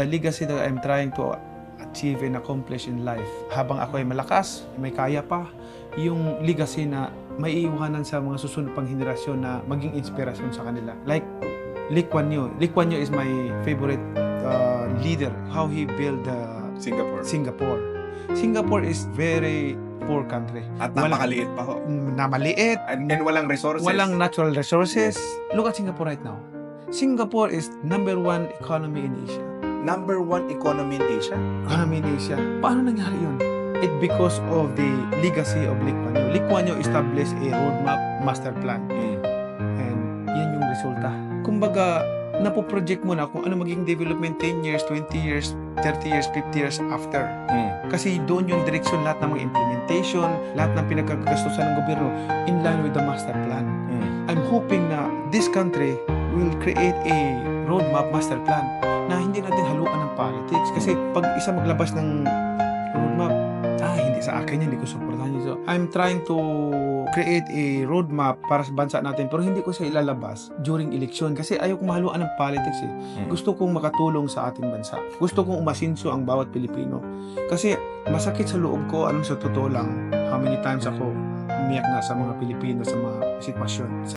The legacy that I'm trying to achieve and accomplish in life, habang ako ay malakas, may kaya pa, yung legacy na maiiwanan sa mga susunod pang henerasyon na maging inspirasyon sa kanila. Like Lee Kuan Yew. Lee Kuan Yew is my favorite leader. How he built Singapore. Singapore is very poor country. At napakaliit pa ho. Maliit. And walang resources. Walang natural resources. Look at Singapore right now. Singapore is number 1 economy in Asia. Number 1 economy in Asia? Economy in Asia. Paano nangyari yun? It because of the legacy of Lee Kuan Yew. Lee Kuan Yew established a roadmap master plan. And yan yung resulta. Kumbaga, napoproject mo na kung ano magiging development 10 years, 20 years, 30 years, 50 years after. Kasi doon yung direction, lahat ng mga implementation, lahat ng pinagkagastusan ng gobyerno in line with the master plan. I'm hoping na this country will create a roadmap master plan na hindi natin haluan ng politics. Kasi pag isa maglabas ng roadmap, hindi sa akin yan, hindi ko supportahan yun. So, I'm trying to create a roadmap para sa bansa natin pero hindi ko siya ilalabas during election kasi ayaw kong mahaluan ng politics eh. Gusto kong makatulong sa ating bansa. Gusto kong umasinso ang bawat Pilipino. Kasi masakit sa loob ko, sa totoo lang, how many times ako umiyak nga sa mga Pilipino sa mga sitwasyon.